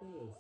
Ace.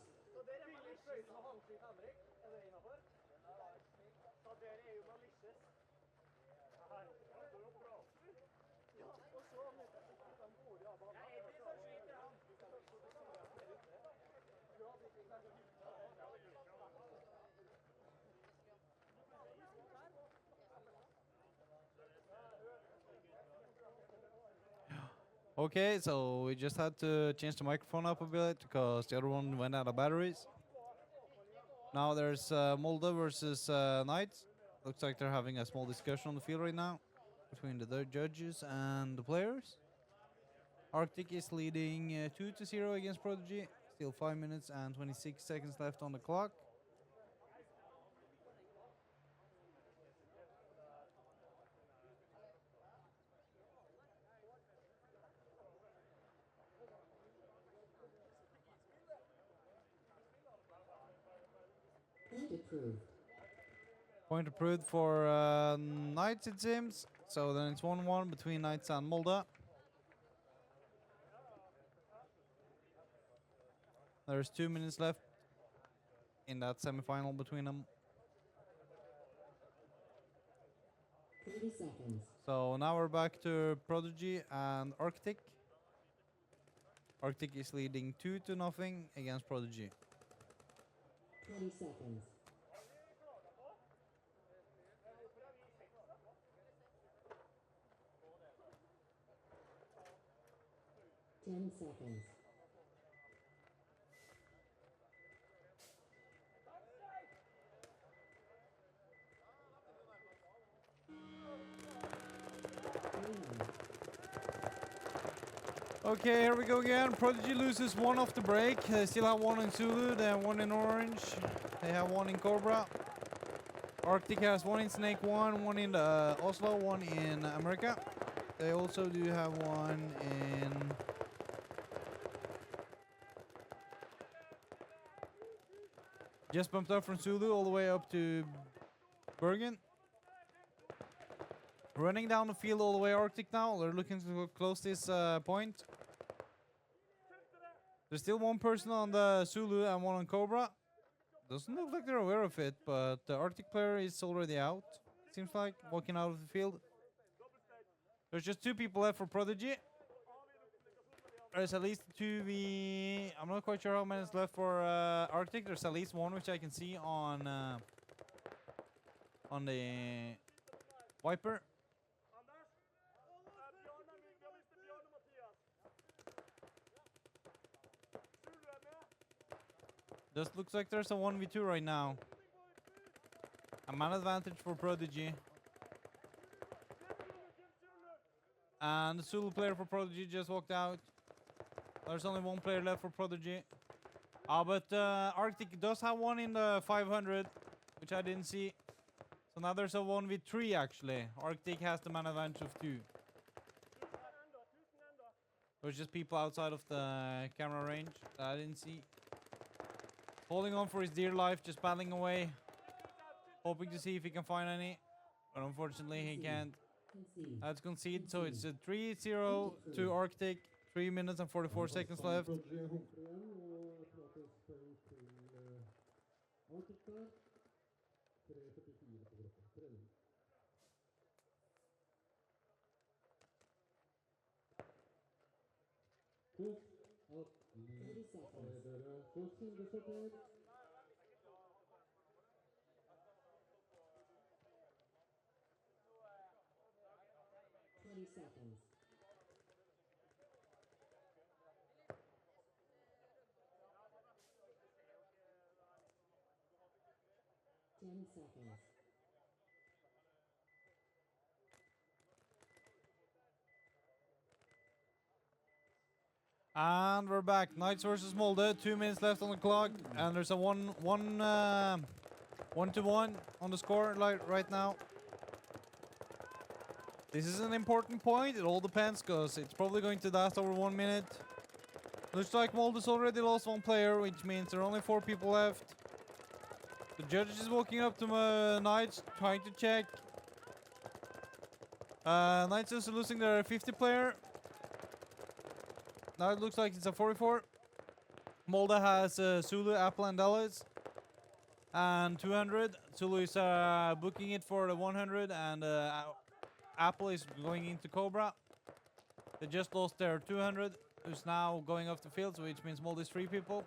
Okay, so we just had to change the microphone up a bit because the other one went out of batteries. Now there's Molde versus Knights. Looks like they're having a small discussion on the field right now between the judges and the players. Arctic is leading 2-0 against Prodigy. Still 5 minutes and 26 seconds left on the clock. Point approved. Point approved for Knights, it seems. So then it's 1-1 between Knights and Molde. There's 2 minutes left in that semi-final between them. 30 seconds. So now we're back to Prodigy and Arctic. Arctic is leading 2-0 against Prodigy. 20 seconds. 10 seconds. Okay, here we go again. Prodigy loses one off the break. They still have one in Zulu, they have one in Orange, they have one in Cobra. Arctic has one in Snake 1 in Oslo, one in America. They also do have one in... Just bumped up from Zulu all the way up to Bergen. Running down the field all the way Arctic now. They're looking to close this point. There's still one person on the Zulu and one on Cobra. Doesn't look like they're aware of it, but the Arctic player is already out. Seems like, walking out of the field. There's just 2 people left for Prodigy. There's at least 2v... I'm not quite sure how many is left for Arctic. There's at least 1 which I can see on the Viper. Just looks like there's a 1v2 right now. A man advantage for Prodigy. And the Zulu player for Prodigy just walked out. There's only 1 player left for Prodigy. But Arctic does have one in the 500, which I didn't see. So now there's a 1v3 actually. Arctic has the man advantage of 2. There's just people outside of the camera range that I didn't see. Holding on for his dear life, just battling away. Hoping to see if he can find any. But unfortunately he can't. That's concede, so it's a 3-0 to Arctic. 3 minutes and 44 seconds left. Seconds. Ten seconds. And we're back. Knights versus Molde. 2 minutes left on the clock, and there's a 1-1 on the score right now. This is an important point. It all depends, because it's probably going to last over 1 minute. Looks like Molde's already lost 1 player, which means there are only 4 people left. The judge is walking up to Knights, trying to check. Knights is losing their 50 player. Now it looks like it's a 44. Molde has Zulu, Apple, and Dallas. And 200. Zulu is booking it for the 100, and Apple is going into Cobra. They just lost their 200, who's now going off the field, which means Molde is 3 people.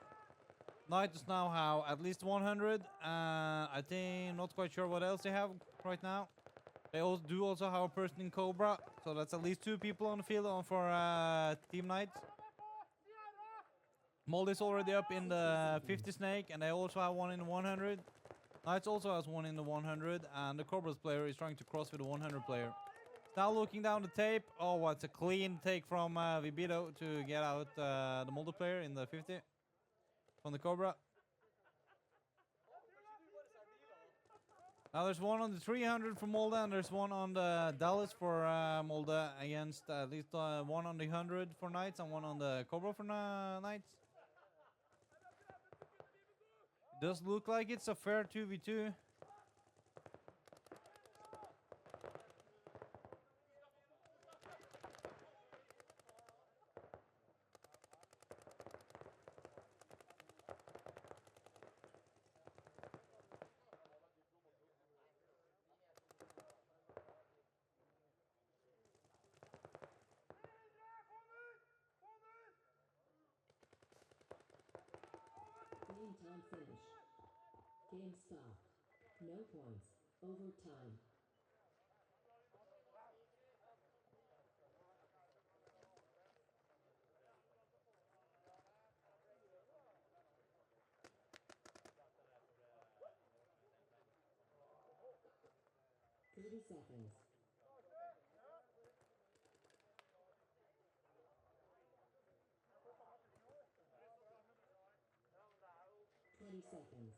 Knights now have at least 100. I think, not quite sure what else they have right now. They also have a person in Cobra, so that's at least 2 people on the field for Team Knights. Molde is already up in the 50 snake, and they also have one in the 100. Knights also has one in the 100, and the Cobra's player is trying to cross with the 100 player. Now looking down the tape, oh, it's a clean take from Vibito to get out the Molde player in the 50 from the Cobra. Now there's one on the 300 for Molde, and there's one on the Dallas for Molde against at least one on the 100 for Knights and one on the Cobra for Knights. It does look like it's a fair 2v2. Game time finish. Game stopped. No points. Overtime. Seconds. 20 seconds.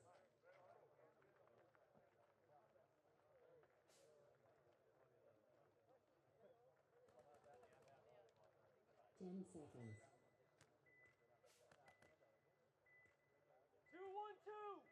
10 seconds. 2-1-2.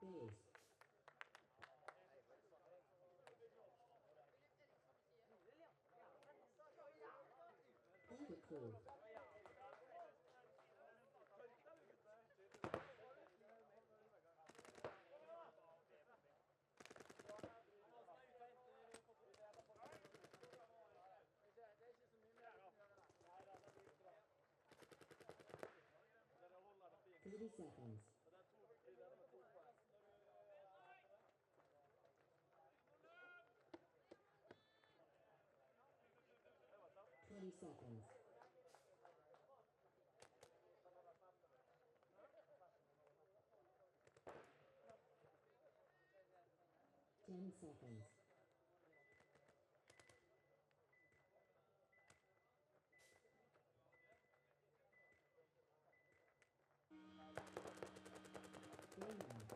Base. Underclue. 30 seconds. 20 seconds. 10 seconds. Game on.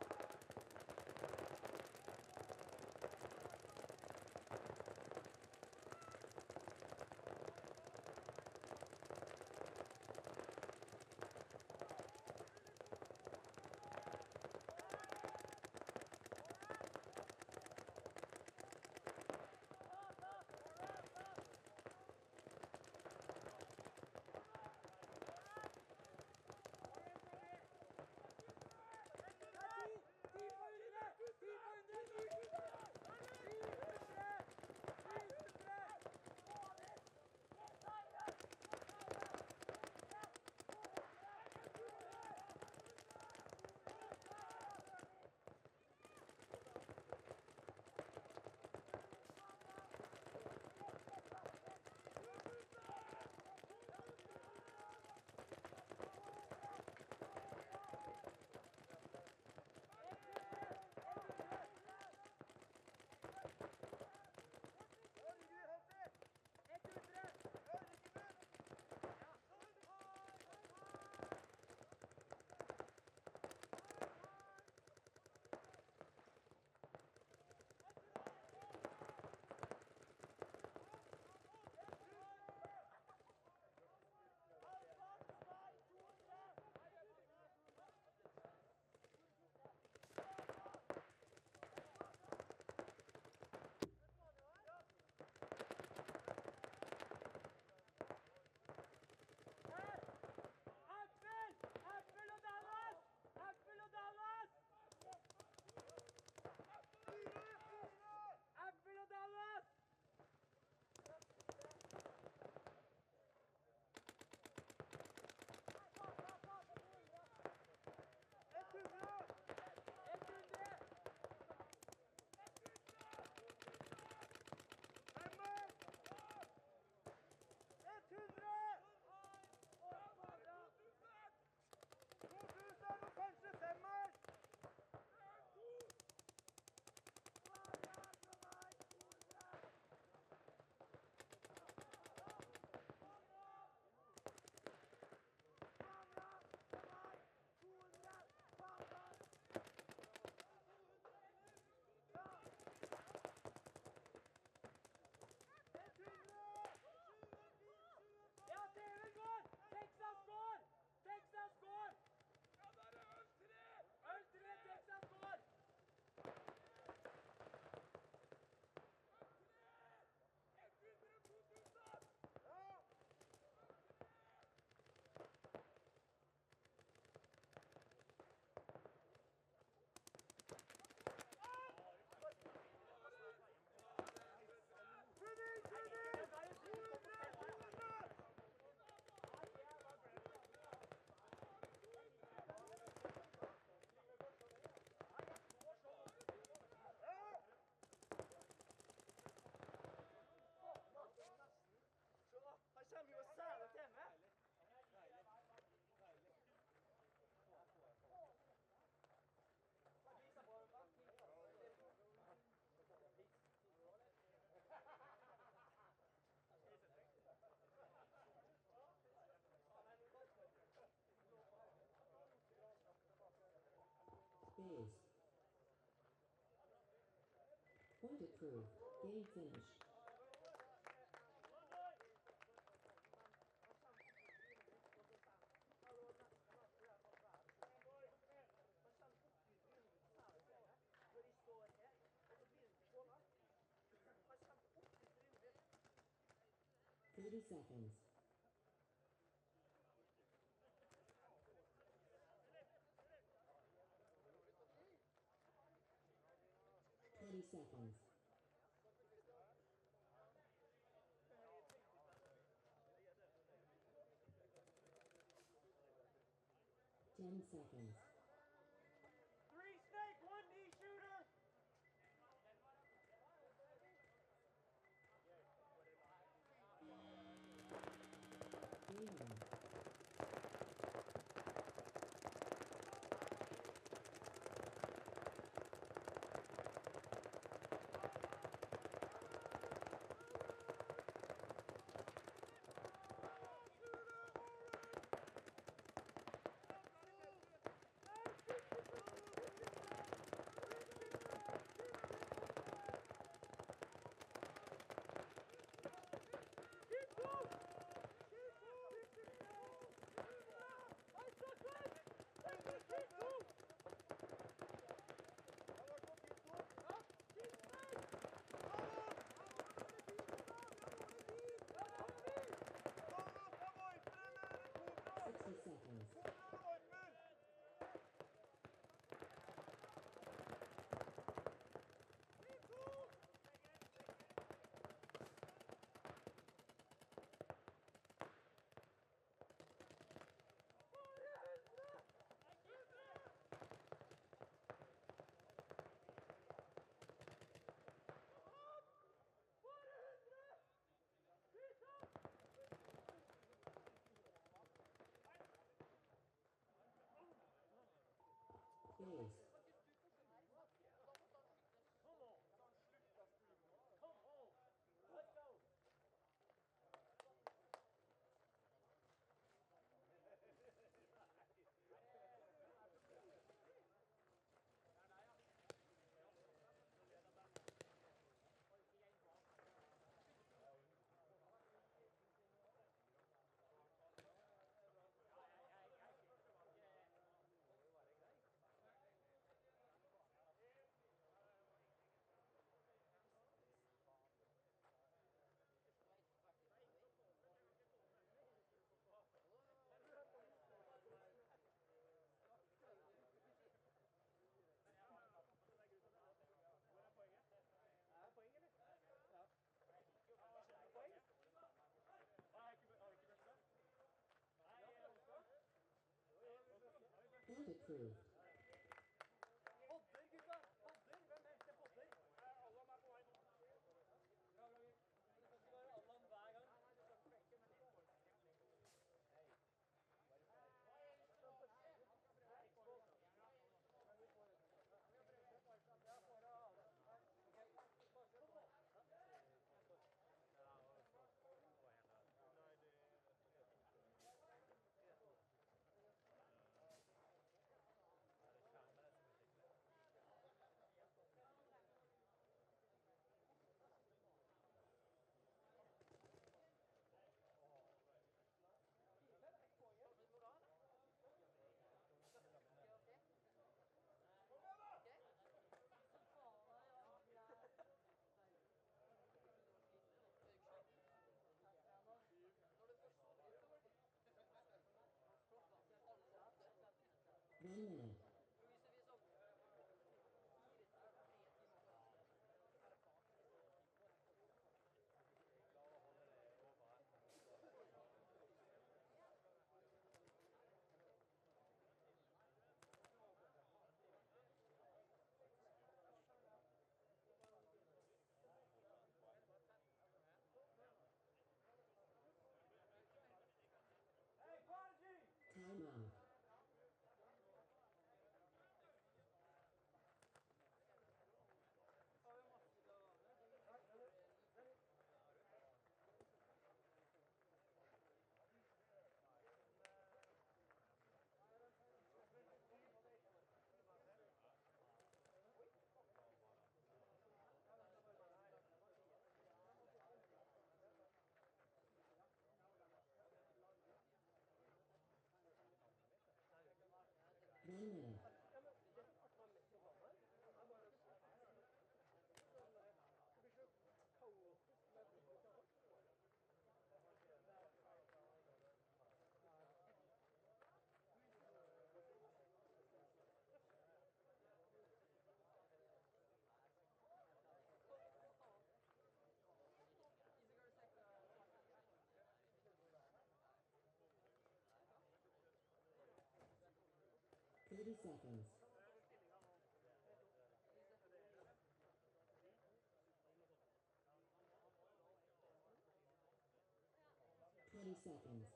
Phase. Point approved. Game finished. Thirty seconds. 20 seconds. 10 seconds. 3 snake, 1 knee shooter. Game on. Ace. Come on. Come on. Let's go. Not approved. Podder, gutta! Podder! Hvem henter podder? Alle er på vei nå. Bra, bra, Gil. Det skal ikke være Allan hver gang. Nei, du skal ikke men det går. One minute. 1 minute. 30 seconds. 20 seconds.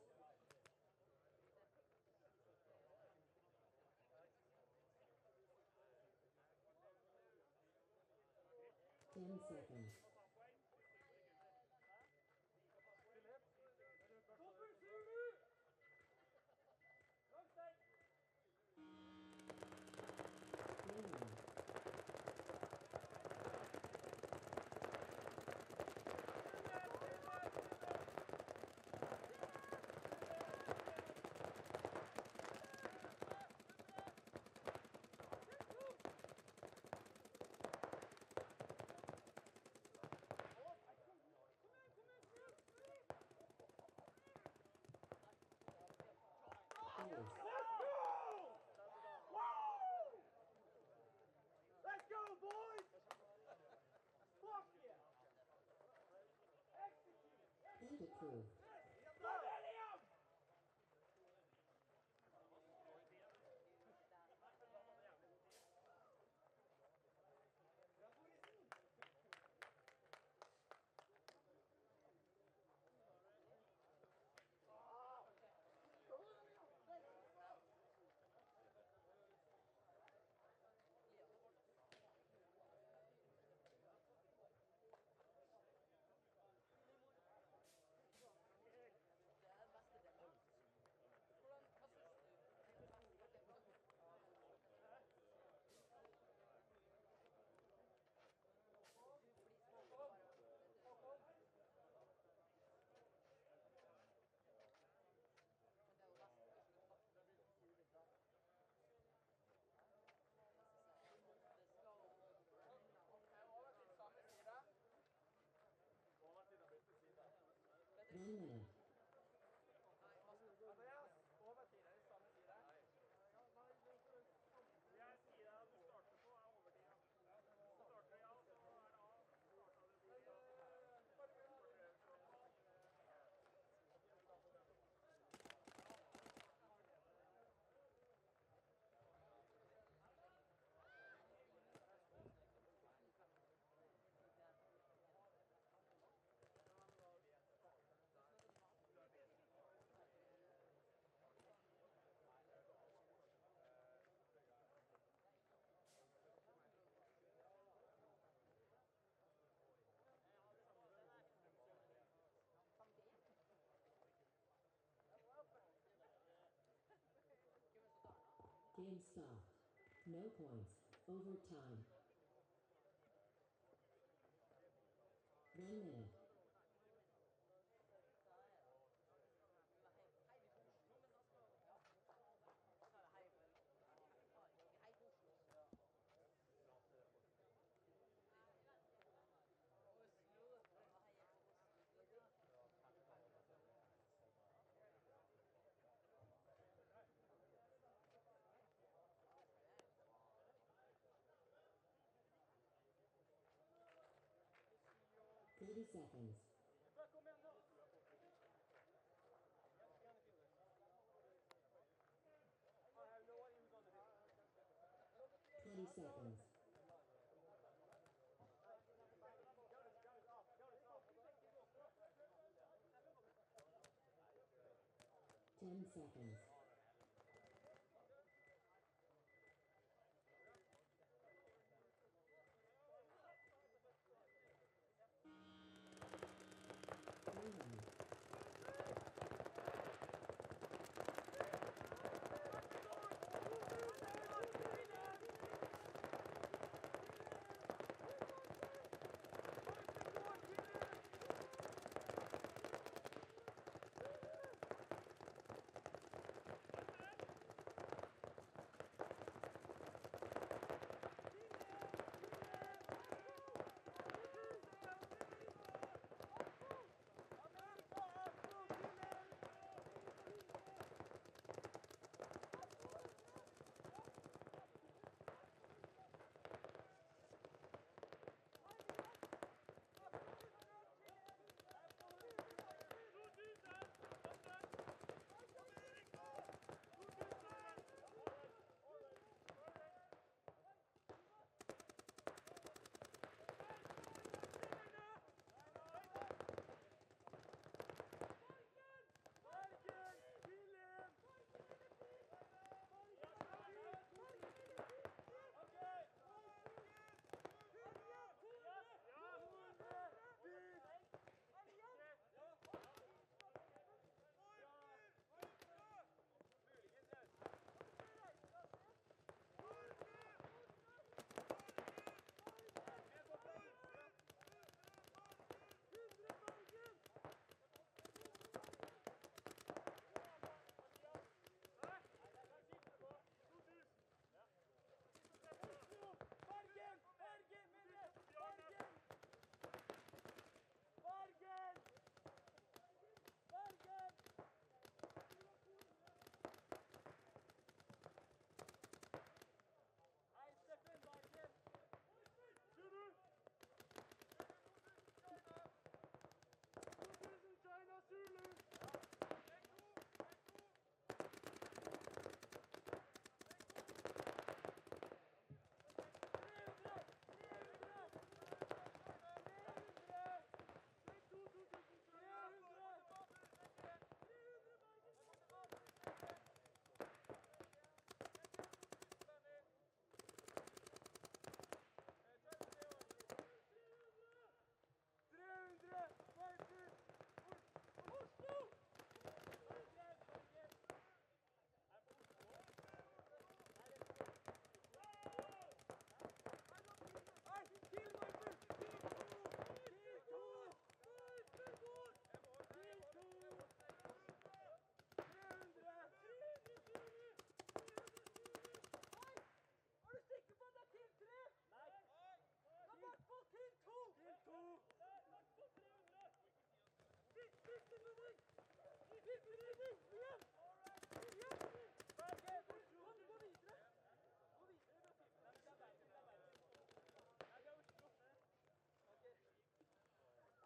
10 seconds. Ace. Let's go! Woo! Let's go, boys! Fuck yeah! Execute! And approved. William! 1 minute. Altså, jeg overtid er det samme tid der. Jeg sier at du starter på er overtid, ja. Så starter jeg, og så er det av. Game stopped. No points. Overtime. 1 minute. Thirty seconds. Kom igjen, da! 20 seconds. 10 seconds.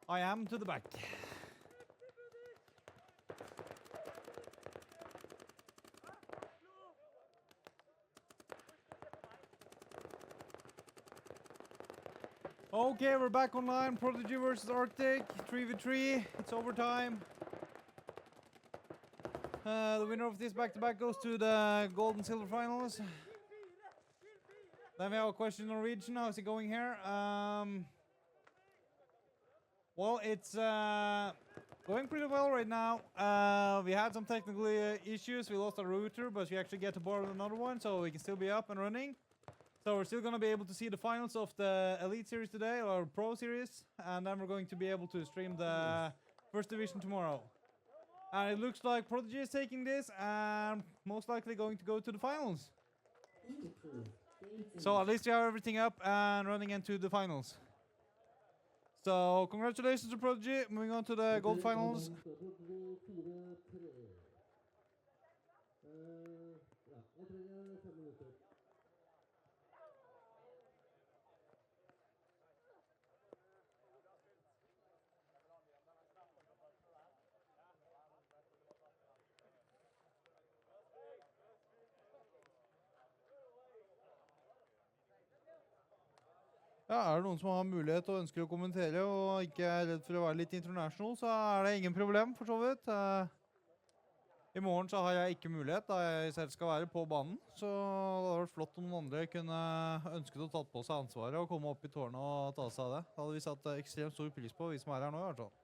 I am to the back. Okay, we're back online. Prodigy versus Arctic, 3v3. It's overtime. The winner of this back-to-back goes to the gold and silver finals. Then we have a question in Norwegian. How's it going here? Well, it's going pretty well right now. We had some technical issues. We lost our router, but we actually get to borrow another one, so we can still be up and running. So we're still going to be able to see the finals of the Elite Series today, or Pro Series, and then we're going to be able to stream the First Division tomorrow. And it looks like Prodigy is taking this and most likely going to go to the finals. Point approved. Game So at least we have everything up and running into the finals. So congratulations to Prodigy. Moving on to the gold finals. Ja, er det noen som har mulighet og ønsker å kommentere og ikke er redd for å være litt international, så er det ingen problem for så vidt. I morgen så har jeg ikke mulighet da jeg selv skal være på banen, så det hadde vært flott om noen andre kunne ønsket å tatt på seg ansvaret og komme opp i tårnet og ta seg av det. Det hadde vi satt ekstremt stor pris på, vi som er her nå i hvert fall.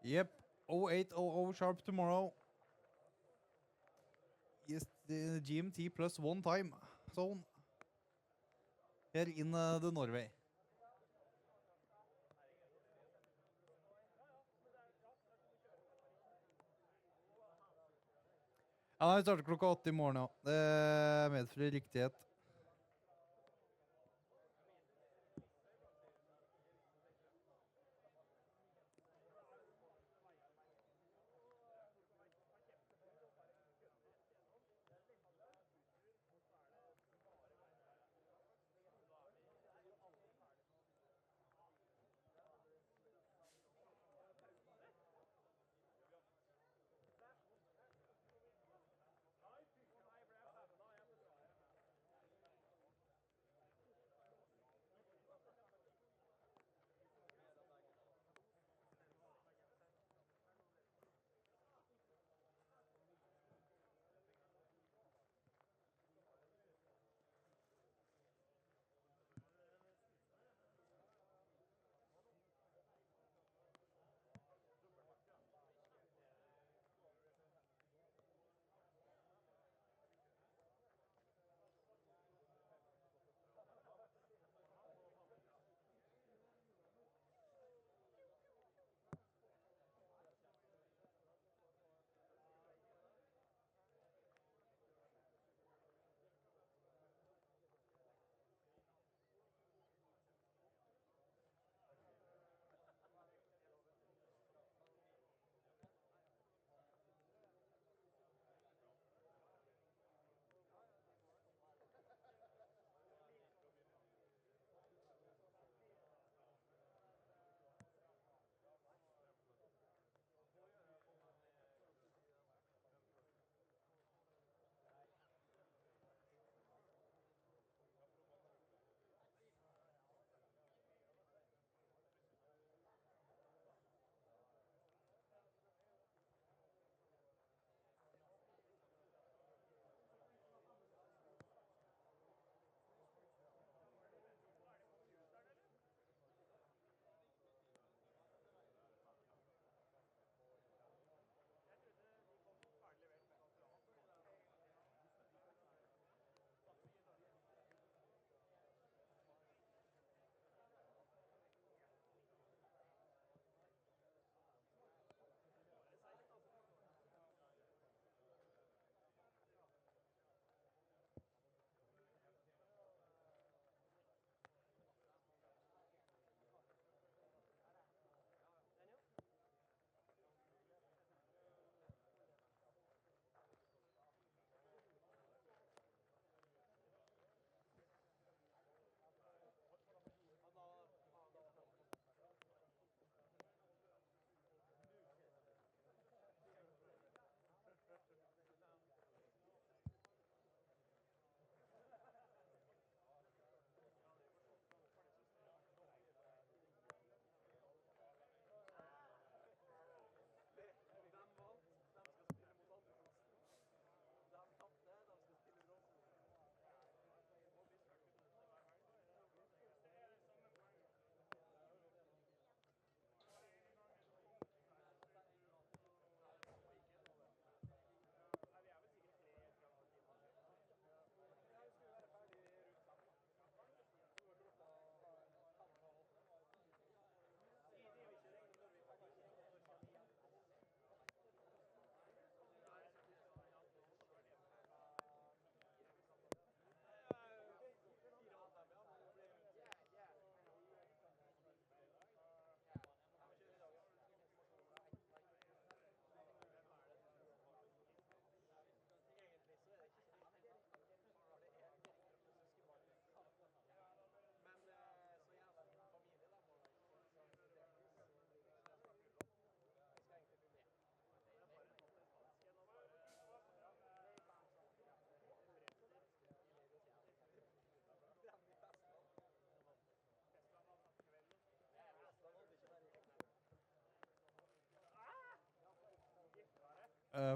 Yep, 08:00 sharp tomorrow. Yes, the GMT plus 1 time zone. Here in the Norway. Ja, vi starter klokka 8 i morgen, ja. Det medfører riktighet.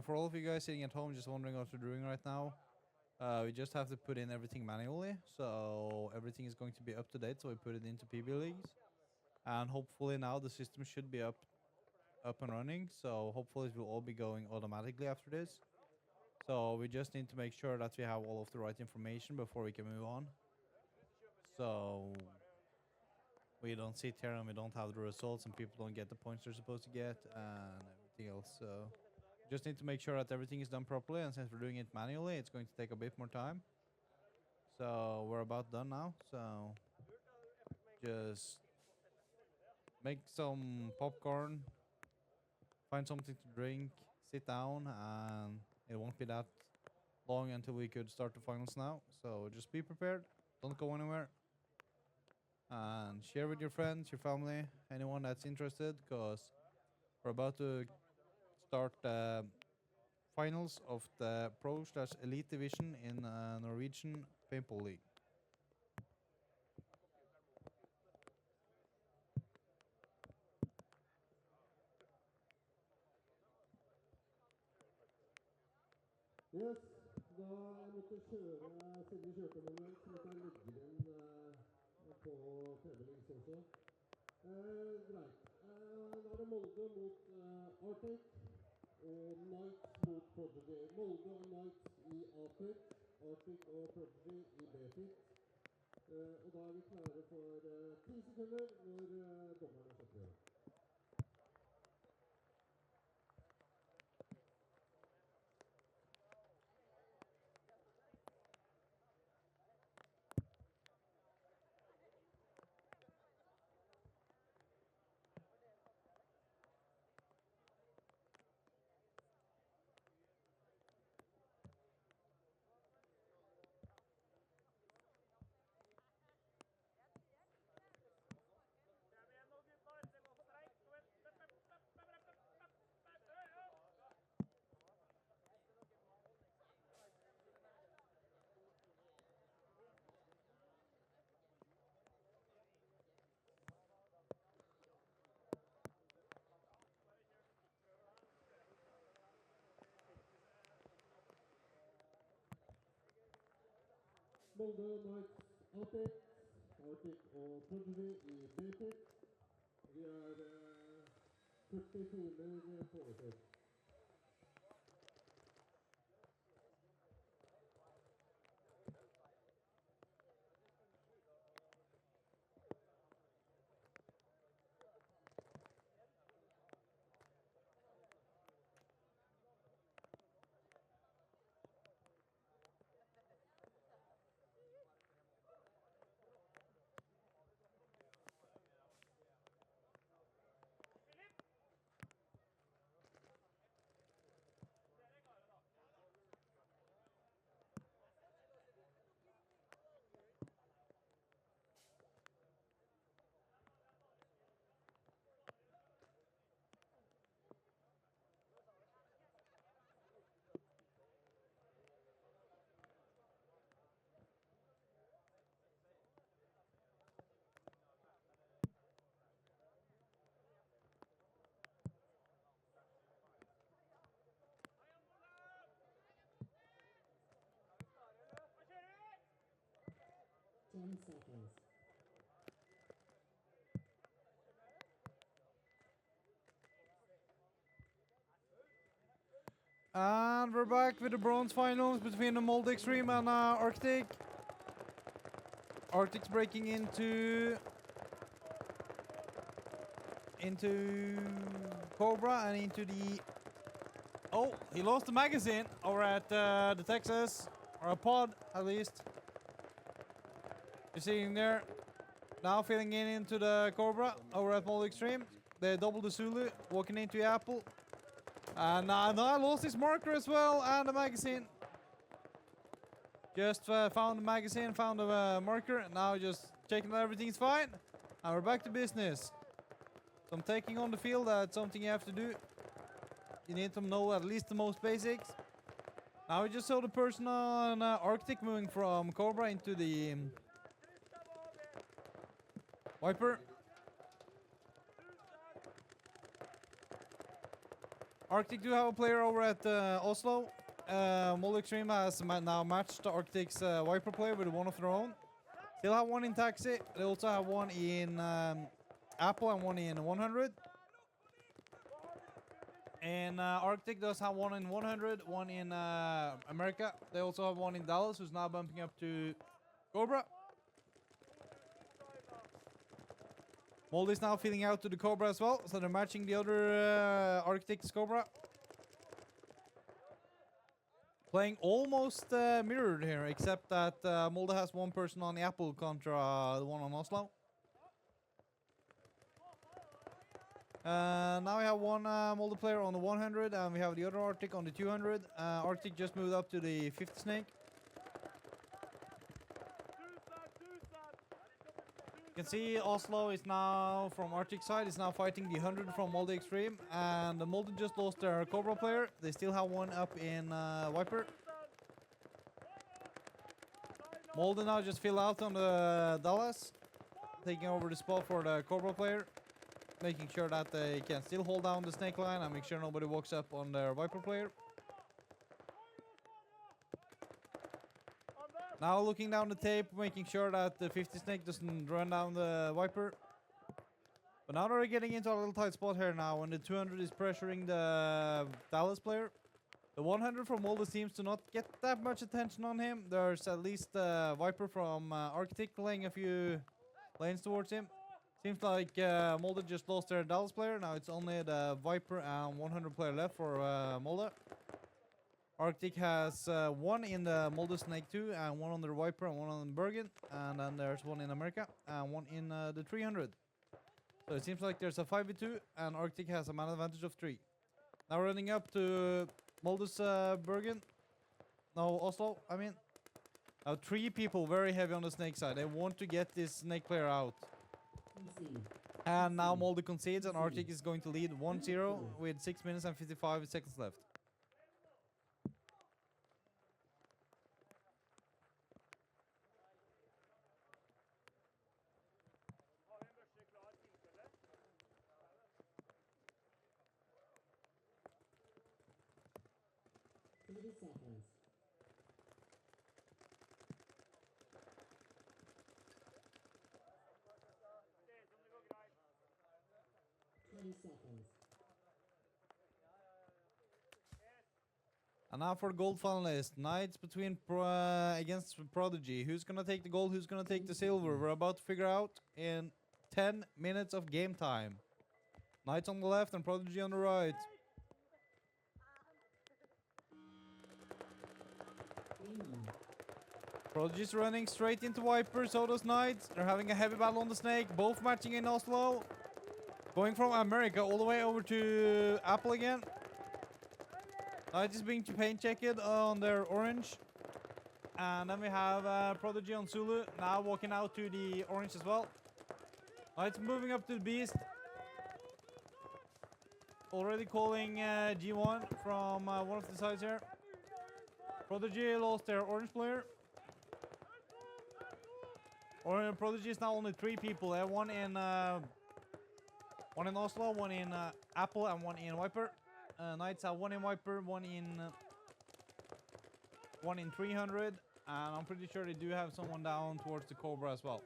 for all of you guys sitting at home just wondering what we're doing right now, we just have to put in everything manually, so everything is going to be up to date, so we put it into PB leagues. And hopefully now the system should be up and running, so hopefully it will all be going automatically after this. So we just need to make sure that we have all of the right information before we can move on. So we don't sit here and we don't have the results and people don't get the points they're supposed to get and everything else. So just need to make sure that everything is done properly, and since we're doing it manually, it's going to take a bit more time. So we're about done now, so just make some popcorn, find something to drink, sit down, and it won't be that long until we could start the finals now. So just be prepared, don't go anywhere, and share with your friends, your family, anyone that's interested, because we're about to start the finals of the Pro/Elite division in Norwegian Paintball League. Yes, da jeg måtte kjøre, siden vi kjørte moment, så måtte jeg legge den på TV-links også. Greit. Da er det Molde mot Arctic og Knights mot Prodigy. Molde og Knights i A-fit, Arctic og Prodigy i B-fit. Og da er vi klare for 10 sekunder når dommerne setter i. Molde Knights A-pit, Arctic og Prodigy i B-pit. Vi er 40 timer på overtid. Seconds. And we're back with the bronze finals between the Molde Extreme and Arctic. Arctic's breaking into Cobra and into the... Oh, he lost the magazine over at the Texas, or a pod at least. You're seeing there. Now filling in into the Cobra over at Molde Extreme. They double the Zulu, walking into the Apple. And now lost his marker as well, and the magazine. Just found the magazine, found the marker, now just checking that everything's fine. And we're back to business. So I'm taking on the field, that's something you have to do. You need to know at least the most basics. Now we just saw the person on Arctic moving from Cobra into the Viper. Arctic do have a player over at Oslo. Molde Extreme has now matched Arctic's Viper player with one of their own. Still have one in Taxi. They also have one in Apple and one in 100. And Arctic does have one in 100, one in America. They also have one in Dallas, who's now bumping up to Cobra. Molde is now feeding out to the Cobra as well, so they're matching the other Arctic's Cobra. Playing almost mirrored here, except that Molde has one person on the Apple contra the one on Oslo. Now we have one Molde player on the 100, and we have the other Arctic on the 200. Arctic just moved up to the 50 snake. You can see Oslo is now, from Arctic side, is now fighting the 100 from Molde Extreme. And the Molde just lost their Cobra player. They still have one up in Viper. Molde now just fill out on the Dallas, taking over the spot for the Cobra player, making sure that they can still hold down the snake line and make sure nobody walks up on their Viper player. Now looking down the tape, making sure that the 50 snake doesn't run down the Viper. But now they're getting into a little tight spot here now, and the 200 is pressuring the Dallas player. The 100 from Molde seems to not get that much attention on him. There's at least Viper from Arctic laying a few lanes towards him. Seems like Molde just lost their Dallas player. Now it's only the Viper and 100 player left for Molde. Arctic has one in the Molde Snake 2 and one on the Viper and one on the Bergen. And then there's one in America and one in the 300. So it seems like there's a 5v2 and Arctic has a man advantage of 3. Now running up to Molde's Bergen. No, Oslo, I mean. Now 3 people very heavy on the snake side. They want to get this snake player out. And now Molde concedes and Arctic is going to lead 1-0 with 6 minutes and 55 seconds left. Seconds. 20 seconds. And now for the gold finalist. Knights between against Prodigy. Who's gonna take the gold? Who's gonna take the silver? We're about to figure out in 10 minutes of game time. Knights on the left and Prodigy on the right. Prodigy's running straight into Viper, so does Knights. They're having a heavy battle on the snake, both matching in Oslo. Going from America all the way over to Apple again. Knights is being paint checked on their orange. And then we have Prodigy on Zulu, now walking out to the orange as well. Knights moving up to the beast. Already calling G1 from one of the sides here. Prodigy lost their orange player. Prodigy is now only 3 people. They have one in Oslo, one in Apple, and one in Viper. Knights have one in Viper, one in 300, and I'm pretty sure they do have someone down towards the Cobra as well.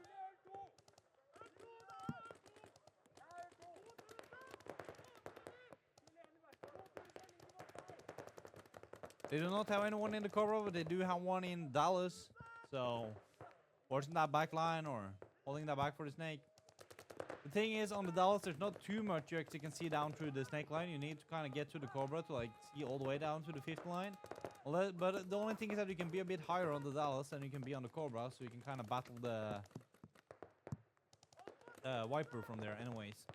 They do not have anyone in the Cobra, but they do have one in Dallas. So, forcing that back line or holding that back for the snake. The thing is, on the Dallas, there's not too much you actually can see down through the snake line. You need to kind of get to the Cobra to like see all the way down to the 5th line. But the only thing is that you can be a bit higher on the Dallas than you can be on the Cobra, so you can kind of battle the Viper from there anyways.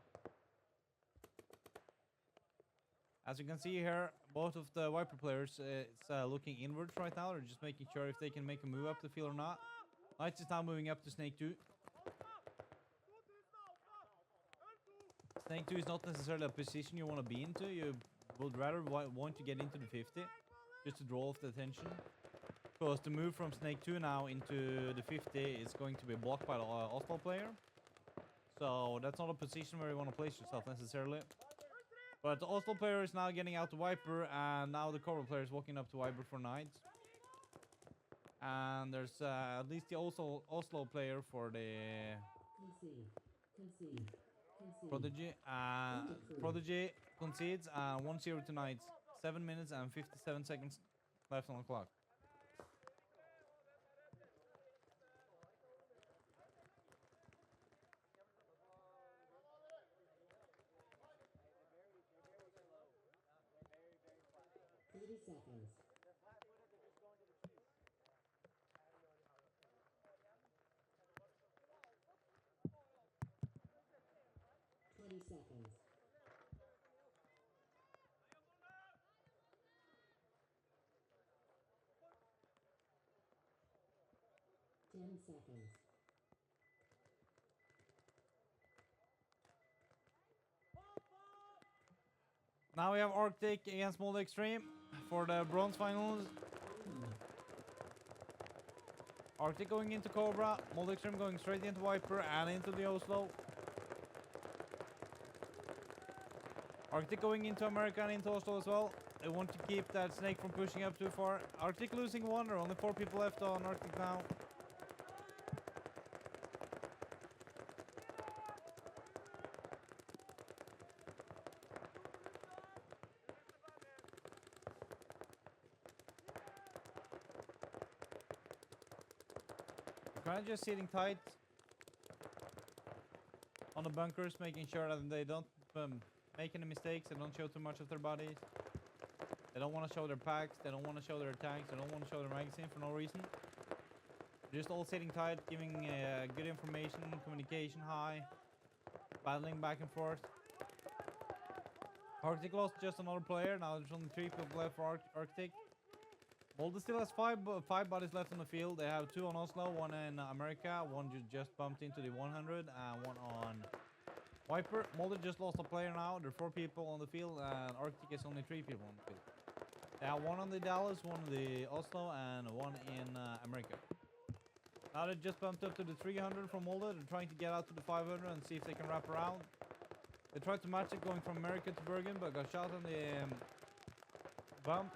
As you can see here, both of the Viper players it's looking inwards right now. They're just making sure if they can make a move up the field or not. Knights is now moving up to Snake 2. Snake 2 is not necessarily a position you want to be into. You would rather want to get into the 50, just to draw off the attention. Because the move from Snake 2 now into the 50 is going to be blocked by the Oslo player. So that's not a position where you want to place yourself necessarily. But the Oslo player is now getting out to Viper, and now the Cobra player is walking up to Viper for Knights. And there's at least the Oslo player for the Concede. Concede. Concede. Prodigy. Prodigy concedes 1-0 to Knights. 7 minutes and 57 seconds left on the clock. Very 30 seconds. 20 seconds. 10 seconds. Now we have Arctic against Molde Extreme for the bronze finals. Arctic going into Cobra, Molde Extreme going straight into Viper and into the Oslo. Arctic going into America and into Oslo as well. They want to keep that snake from pushing up too far. Arctic losing one, there are only 4 people left on Arctic now. Kind of just sitting tight on the bunkers, making sure that they don't make any mistakes. They don't show too much of their bodies. They don't want to show their packs. They don't want to show their tanks. They don't want to show their magazine for no reason. They're just all sitting tight, giving good information, communication high, battling back and forth. Arctic lost just another player. Now there's only 3 people left for Arctic. Molde still has 5 bodies left on the field. They have 2 on Oslo, 1 in America, 1 just bumped into the 100, and 1 on Viper. Molde just lost a player now. There are 4 people on the field, and Arctic is only 3 people on the field. They have 1 on the Dallas, 1 on the Oslo, and 1 in America. Now they just bumped up to the 300 from Molde. They're trying to get out to the 500 and see if they can wrap around. They tried to match it going from America to Bergen, but got shot on the bump.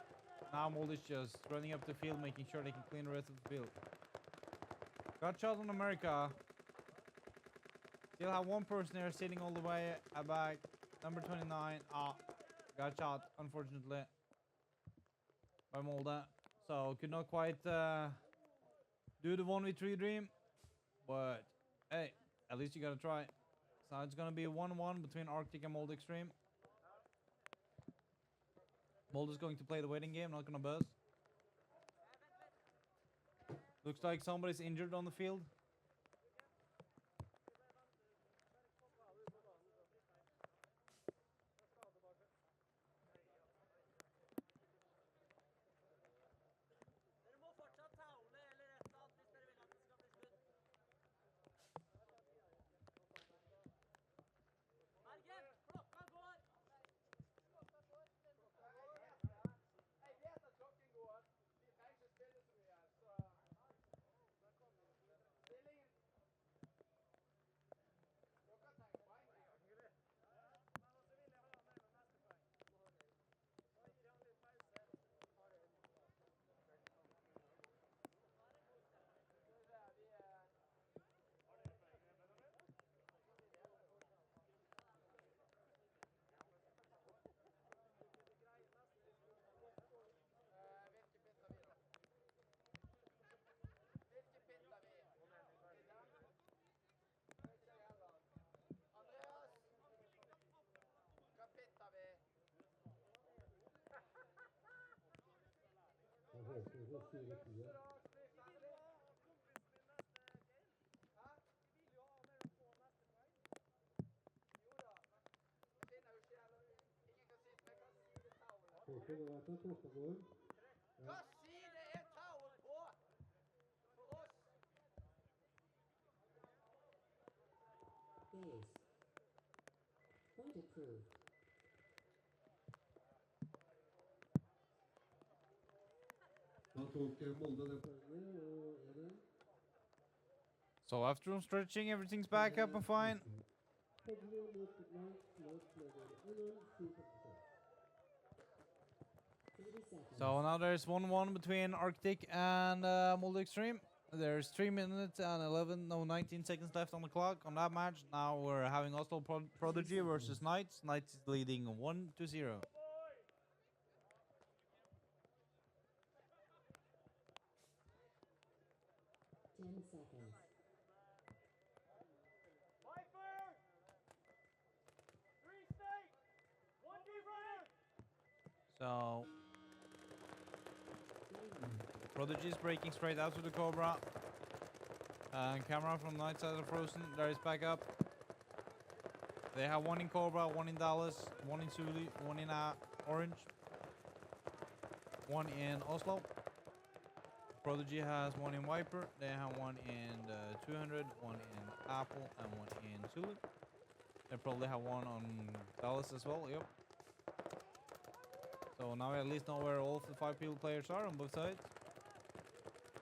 Now Molde is just running up the field, making sure they can clean the rest of the field. Got shot on America. Still have 1 person there sitting all the way back. Number 29. Got shot, unfortunately, by Molde. So could not quite do the 1v3 dream. But hey, at least you gotta try. So it's gonna be a 1-1 between Arctic and Molde Extreme. Molde's going to play the waiting game, not gonna buzz. Looks like somebody's injured on the field. Dere må fortsatt taule eller et eller annet hvis dere vil at det skal bli slutt. Bergen, klokka går! Jeg vet at klokken går. Vi trenger ikke spille så mye, så stillingen. Dere trenger poeng. Men også vil jeg ha med meg neste poeng. Da gir han litt pause. Hvilke bytter vi da? Hvilke bytter vi? Ikke heller. Andreas, hva bytter vi? Jeg håper vi får styre tida. Hæ? Jo da, men jeg finner jo ikke heller. Ingen kan si til meg hva side tauet er. Håper det vet at klokka går. Hva side er tauet på? For oss? Base. Point approved. Da tok Molde det poenget, og er det? So after stretching, everything's back up and fine. Prodigy mot Knights mot leder 1-0, 7:56. 30 seconds. So now there's 1-1 between Arctic and Molde Extreme. There's 3 minutes and 19 seconds left on the clock on that match. Now we're having Oslo Prodigy versus Knights. Knights is leading 1-0. Ten seconds. Viper! 3 state! 1 deep runner! So Prodigy is breaking straight out to the Cobra. And camera from Knights side of Frozen. There is backup. They have 1 in Cobra, 1 in Dallas, 1 in Zulu, 1 in Orange, 1 in Oslo. Prodigy has 1 in Viper. They have 1 in the 200, 1 in Apple, and 1 in Zulu. They probably have 1 on Dallas as well. Yep. So now we at least know where all the 5 people players are on both sides.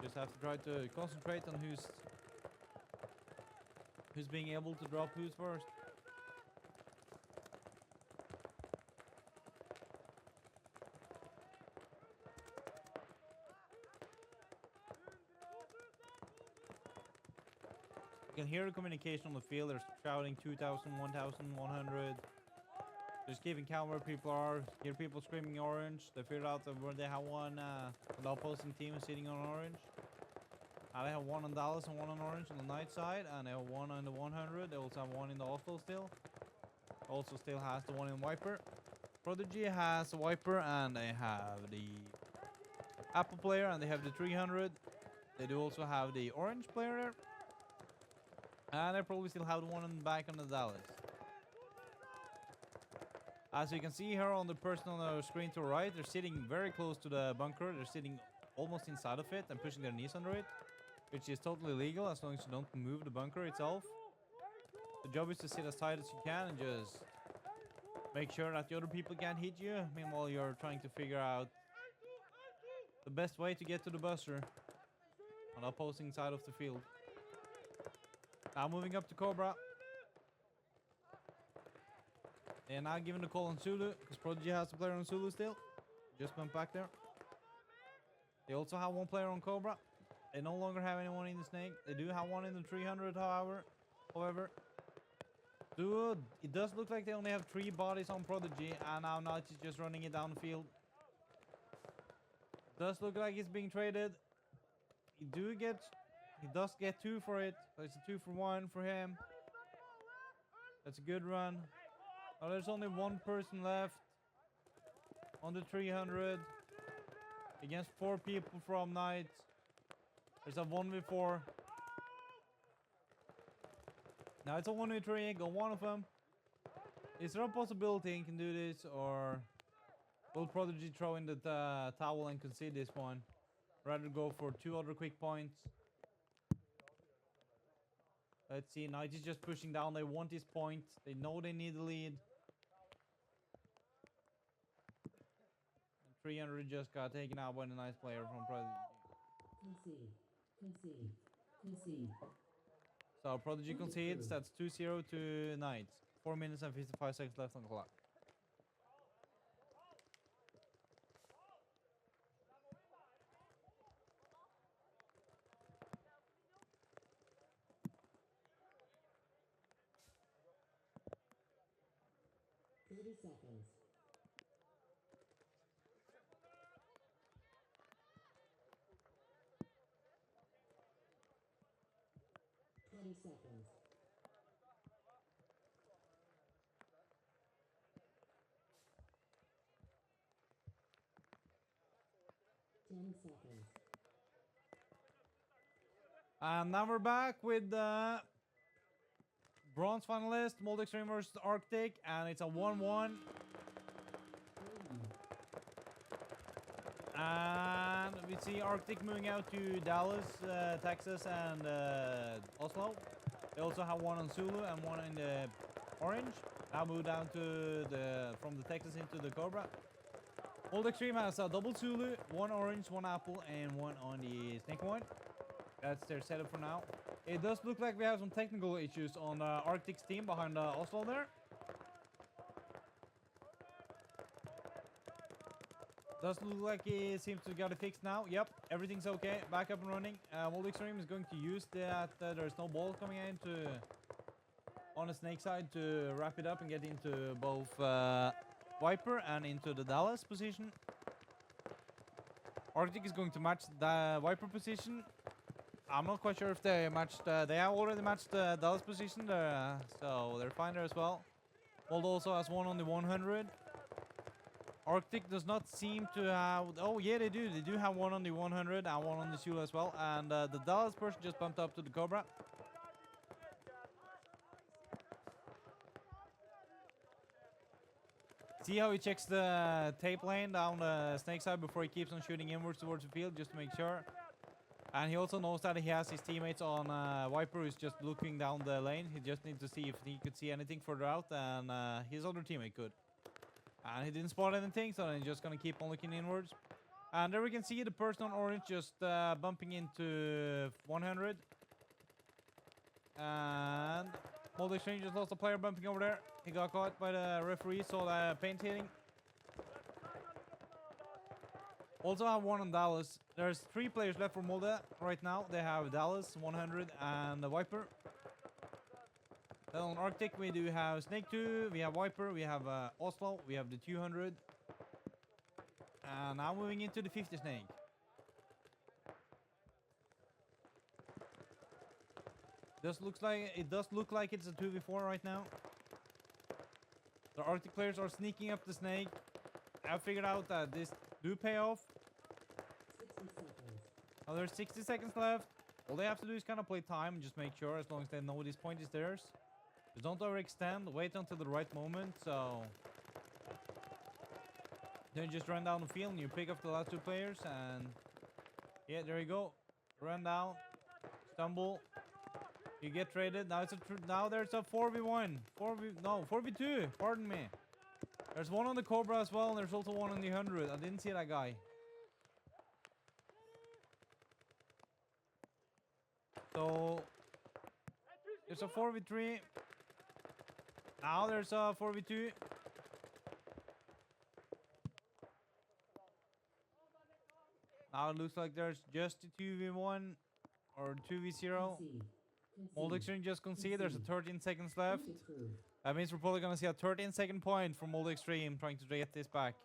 Just have to try to concentrate on who's being able to drop who's first. You can hear the communication on the field. They're shouting 2,000, 1,100. Just keeping count where people are. Hear people screaming orange. They figured out that where they have 1, the opposing team is sitting on orange. They have 1 on Dallas and 1 on orange on the Knight side. And they have 1 on the 100. They also have 1 in the Oslo still. Also still has the 1 in Viper. Prodigy has the Viper and they have the Apple player and they have the 300. They do also have the orange player there. And they probably still have the 1 on the back on the Dallas. As you can see here on the person on the screen to the right, they're sitting very close to the bunker. They're sitting almost inside of it and pushing their knees under it, which is totally legal as long as you don't move the bunker itself. The job is to sit as tight as you can and just make sure that the other people can't hit you. Meanwhile, you're trying to figure out the best way to get to the buster on the opposing side of the field. Now moving up to Cobra. They are now giving the call on Zulu, because Prodigy has the player on Zulu still. Just went back there. They also have 1 player on Cobra. They no longer have anyone in the Snake. They do have 1 in the 300, however. Dude, it does look like they only have 3 bodies on Prodigy, and now Knight is just running it down the field. Does look like it's being traded. He does get 2 for it. So it's a 2 for 1 for him. That's a good run. Oh, there's only 1 person left on the 300 against 4 people from Knight. There's a 1v4. Now it's a 1v3. Go one of them. Is there a possibility he can do this, or will Prodigy throw in the towel and concede this one? Rather go for 2 other quick points. Let's see. Knight is just pushing down. They want this point. They know they need the lead. And 300 just got taken out by the nice player from Prodigy. Concede. So Prodigy concedes. That's 2-0 to Knights. 4 minutes and 55 seconds left on the clock. Seconds. 20 seconds. And now we're back with the bronze finalist, Molde Extreme versus Arctic, and it's a 1-1. And we see Arctic moving out to Dallas, Texas, and Oslo. They also have 1 on Zulu and 1 in the orange. Now move down to from the Texas into the Cobra. Molde Extreme has a double Zulu, 1 orange, 1 apple, and 1 on the Snake one. That's their setup for now. It does look like we have some technical issues on Arctic's team behind Oslo there. Does look like he seems to got it fixed now. Yep, everything's okay. Back up and running. Mold Extreme is going to use that there's no ball coming into on the snake side to wrap it up and get into both Viper and into the Dallas position. Arctic is going to match the Viper position. I'm not quite sure if they matched. They have already matched the Dallas position there, so they're fine there as well. Mold also has one on the 100. Arctic does not seem to have... Oh, yeah, they do. They do have one on the 100 and one on the Zulu as well. And the Dallas person just bumped up to the Cobra. See how he checks the tape lane down the snake side before he keeps on shooting inwards towards the field, just to make sure. And he also knows that he has his teammates on Viper who's just looking down the lane. He just needs to see if he could see anything further out than his other teammate could. And he didn't spot anything, so he's just going to keep on looking inwards. And there we can see the person on orange just bumping into 100. And Mold Exchange just lost a player bumping over there. He got caught by the referee, saw the paint hitting. Also have one on Dallas. There's 3 players left for Molde right now. They have Dallas, 100, and the Viper. Then on Arctic, we do have Snake 2, we have Viper, we have Oslo, we have the 200. And now moving into the 50 Snake. It does look like it's a 2v4 right now. The Arctic players are sneaking up the Snake. I've figured out that this do pay off. 60 seconds. Now there's 60 seconds left. All they have to do is kind of play time and just make sure, as long as they know this point is theirs. Just don't overextend, wait until the right moment, so... Then you just run down the field and you pick up the last 2 players and... Yeah, there you go. Run down. Stumble. You get traded. Now it's now there's a 4v1. 4v2. Pardon me. There's one on the Cobra as well, and there's also one on the 100. I didn't see that guy. So there's a 4v3. Now there's a 4v2. Now it looks like there's just a 2v1 or 2v0. Mold Extreme just concede. There's a 13 seconds left. That means we're probably going to see a 13-second point from Mold Extreme trying to get this back.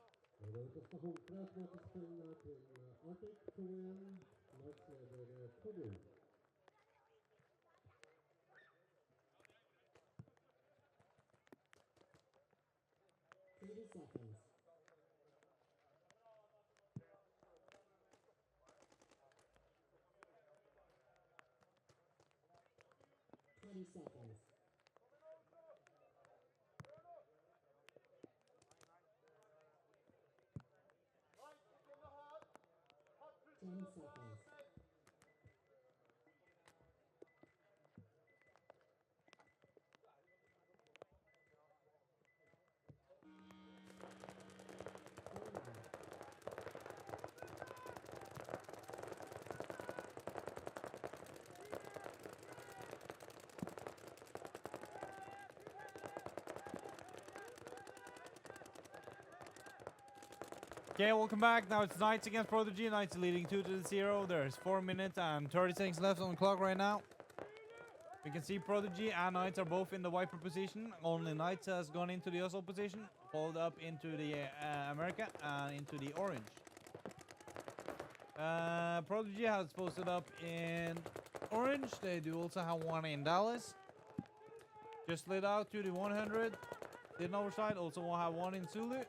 Seconds. 20 seconds. 10 seconds. Okay, welcome back. Now it's Knights against Prodigy. Knights leading 2-0. There's 4 minutes and 30 seconds left on the clock right now. We can see Prodigy and Knights are both in the Viper position. Only Knights has gone into the Oslo position, followed up into the America and into the orange. Prodigy has posted up in orange. They do also have one in Dallas. Just slid out to the 100. Didn't overside. Also will have one in Zulu.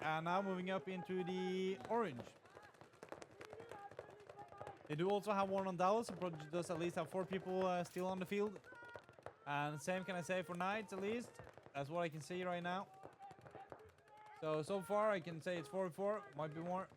And now moving up into the orange. They do also have one on Dallas. So Prodigy does at least have 4 people still on the field. And same can I say for Knights at least. That's what I can see right now. So far I can say it's 4-4. Might be more.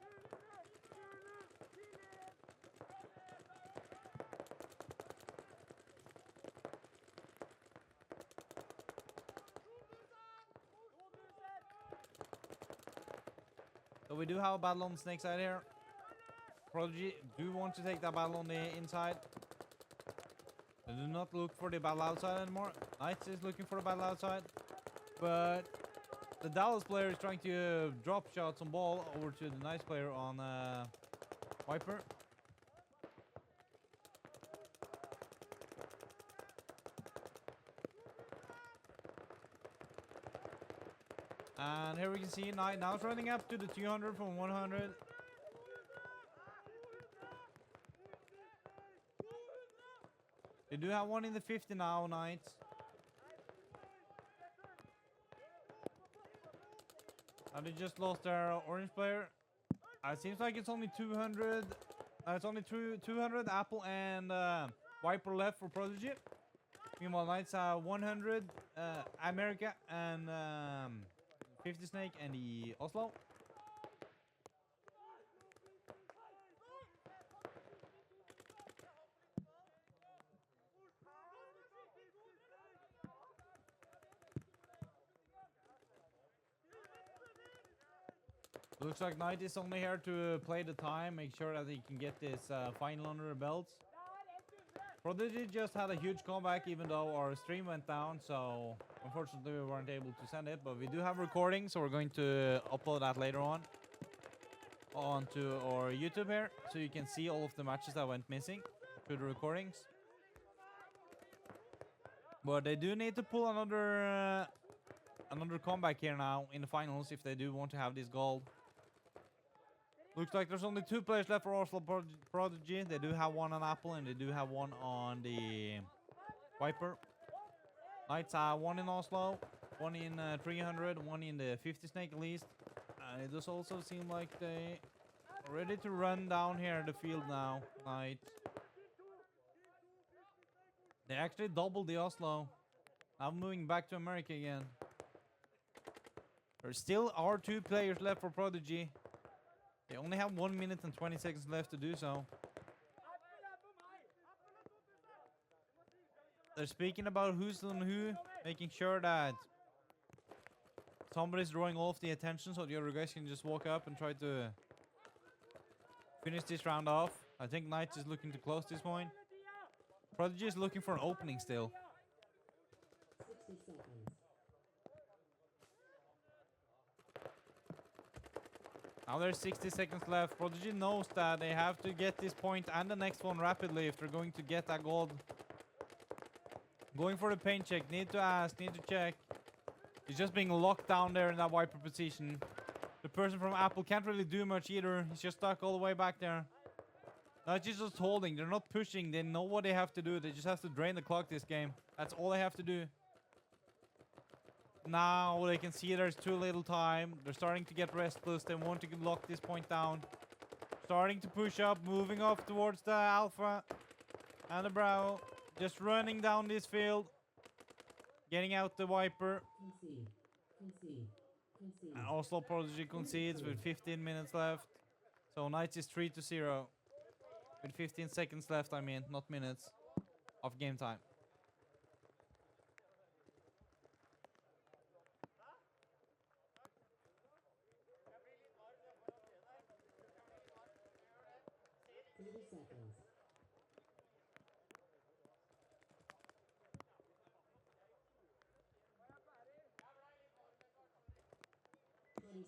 So we do have a battle on the snake side here. Prodigy do want to take that battle on the inside. They do not look for the battle outside anymore. Knights is looking for the battle outside. But the Dallas player is trying to drop shots on ball over to the Knights player on Viper. And here we can see Knight now it's running up to the 200 from 100. They do have one in the 50 now, Knights. And they just lost their orange player. It seems like it's only 200. It's only 200 Apple and Viper left for Prodigy. Meanwhile, Knights have 100 America and 50 Snake and the Oslo. Looks like Knight is only here to play the time, make sure that he can get this final under the belts. Prodigy just had a huge comeback even though our stream went down, so unfortunately we weren't able to send it, but we do have recording, so we're going to upload that later on onto our YouTube here, so you can see all of the matches that went missing through the recordings. But they do need to pull another comeback here now in the finals if they do want to have this gold. Looks like there's only 2 players left for Oslo Prodigy. They do have one on Apple and they do have one on the Viper. Knights have one in Oslo, one in 300, one in the 50 Snake at least. And it does also seem like they are ready to run down here the field now, Knights. They actually doubled the Oslo. Now moving back to America again. There still are 2 players left for Prodigy. They only have 1 minute and 20 seconds left to do so. They're speaking about who's on who, making sure that somebody's drawing all of the attention so the other guys can just walk up and try to finish this round off. I think Knights is looking to close this point. Prodigy is looking for an opening still. 60 seconds. Now there's 60 seconds left. Prodigy knows that they have to get this point and the next one rapidly if they're going to get that gold. Going for the paint check. Need to ask, need to check. He's just being locked down there in that Viper position. The person from Apple can't really do much either. He's just stuck all the way back there. Now it's just holding. They're not pushing. They know what they have to do. They just have to drain the clock this game. That's all they have to do. Now they can see there's too little time. They're starting to get restless. They want to lock this point down. Starting to push up, moving up towards the Alpha and the Bravo. Just running down this field. Getting out the Viper. Concede. Concede. Concede. And Oslo Prodigy concedes with 15 minutes left. So Knights is 3-0. With 15 seconds left, I mean, not minutes, of game time.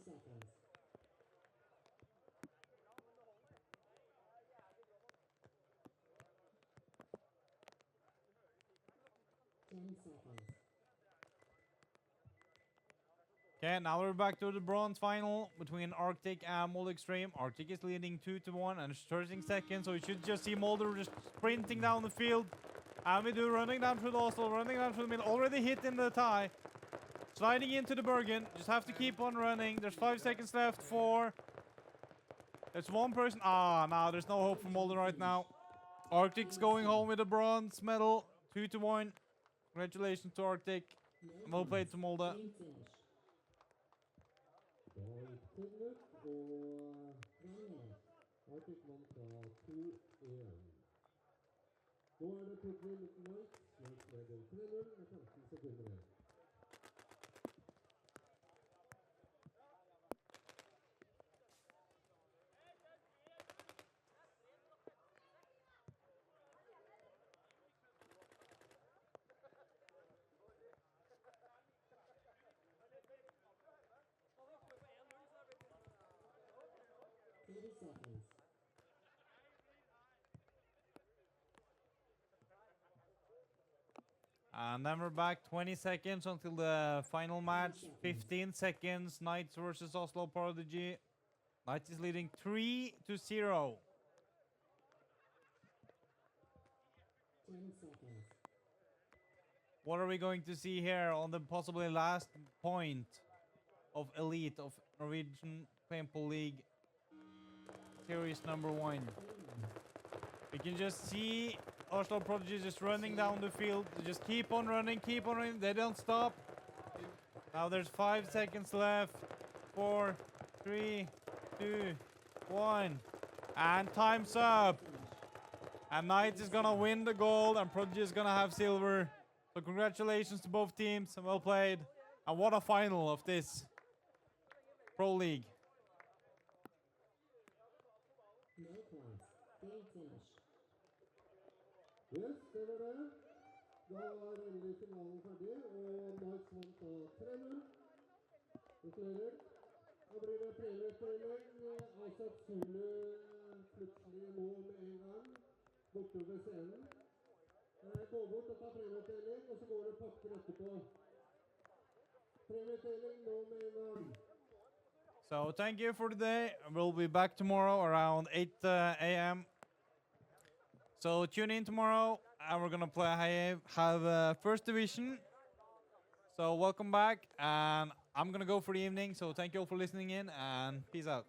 Seconds. 20 seconds. Okay, now we're back to the bronze final between Arctic and Molde Extreme. Arctic is leading 2-1 and it's 13 seconds, so you should just see Molde just sprinting down the field. And we do running down through the Oslo, running down through the middle, already hitting the tie. Sliding into the Bergen, just have to keep on running. There's 5 seconds left for... There's one person... no, there's no hope for Molde right now. Arctic's going home with a bronze medal, 2-1. Congratulations to Arctic. Well played to Molde. Da gikk det ut, og Arctic vant fra 2-1. Nå det Putin mot Knights. Knights leder 3-0 med 15 sekunder igjen. 30 seconds. And then we're back 20 seconds until the final match. 15 seconds. Knights versus Oslo Prodigy. Knights is leading 3-0. 10 seconds. What are we going to see here on the possibly last point of Elite of Norwegian Paintball League Series number 1? We can just see Oslo Prodigy just running down the field. They just keep on running, keep on running. They don't stop. Now there's 5 seconds left. 4, 3, 2, 1. And time's up. And Knights is gonna win the gold and Prodigy is gonna have silver. So congratulations to both teams and well played. And what a final of this Pro League. No points. Game finished. Yes, det var det. Da var endelig finalen ferdig, og Knights vant da 3-0. Gratulerer. Da blir det premieutdeling. Asaf Zulu plutselig nå med en gang, borte ved scenen. Gå bort og ta premieutdeling, og så går det pakker etterpå. Premieutdeling nå med en gang. So thank you for today. We'll be back tomorrow around 8 a.m. So tune in tomorrow and we're gonna have first division. So welcome back and I'm gonna go for the evening. So thank you all for listening in and peace out.